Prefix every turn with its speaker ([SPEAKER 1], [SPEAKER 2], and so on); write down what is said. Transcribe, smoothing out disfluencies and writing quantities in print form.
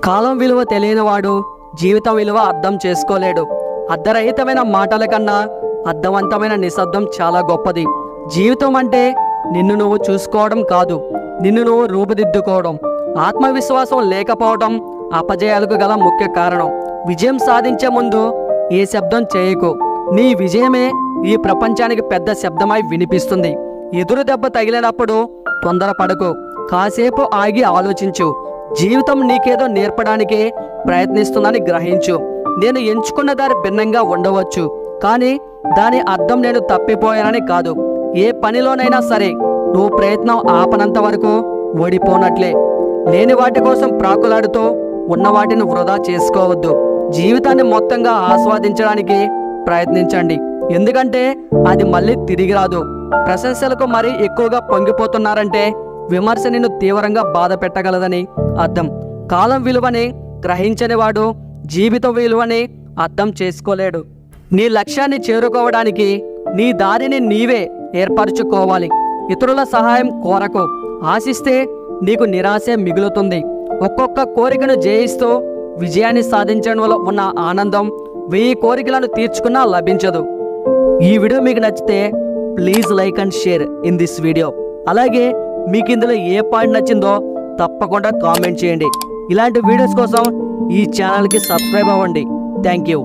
[SPEAKER 1] కాలం విలువ తెలియనివాడు జీవితం విలువ అర్థం చేసుకోలేడు. అర్ధరహితమైన మాటల కన్నా అర్థవంతమైన నిశ్శబ్దం చాలా గొప్పది. జీవితం అంటే నిన్ను నువ్వు చూసుకోవడం కాదు, నిన్ను నువ్వు రూపుదిద్దుకోవడం. ఆత్మవిశ్వాసం లేకపోవడం అపజయాలకు గల ముఖ్య కారణం. విజయం సాధించే ముందు ఏ శబ్దం చేయకు. నీ విజయమే ఈ ప్రపంచానికి పెద్ద శబ్దమై వినిపిస్తుంది. ఎదురు దెబ్బ తగిలినప్పుడు తొందరపడకు, కాసేపు ఆగి ఆలోచించు. జీవితం నీకేదో నేర్పడానికే ప్రయత్నిస్తుందని గ్రహించు. నేను ఎంచుకున్న దారి భిన్నంగా ఉండవచ్చు, కానీ దాని అర్థం నేను తప్పిపోయానని కాదు. ఏ పనిలోనైనా సరే నువ్వు ప్రయత్నం ఆపనంత వరకు ఓడిపోనట్లే. లేని వాటి కోసం ప్రాకులాడుతూ ఉన్న వాటిని వృధా చేసుకోవద్దు. జీవితాన్ని మొత్తంగా ఆస్వాదించడానికి ప్రయత్నించండి, ఎందుకంటే అది మళ్ళీ తిరిగి రాదు. ప్రశంసలకు మరీ ఎక్కువగా పొంగిపోతున్నారంటే విమర్శ నిన్ను తీవ్రంగా బాధ పెట్టగలదని అర్థం. కాలం విలువని గ్రహించని వాడు జీవితం విలువని అర్థం చేసుకోలేడు. నీ లక్ష్యాన్ని చేరుకోవడానికి నీ దారిని నీవే ఏర్పరచుకోవాలి. ఇతరుల సహాయం కోరకు. ఆశిస్తే నీకు నిరాశే మిగులుతుంది. ఒక్కొక్క కోరికను జయిస్తూ విజయాన్ని సాధించడంలో ఉన్న ఆనందం 1000 కోరికలను తీర్చుకున్నా లభించదు. ఈ వీడియో మీకు నచ్చితే please like and share in this video. అలాగే మీకు ఇందులో ఏ పాయింట్ నచ్చిందో తప్పకుండా కామెంట్ చేయండి. ఇలాంటి వీడియోస్ కోసం ఈ ఛానల్కి సబ్స్క్రైబ్ అవ్వండి. Thank you.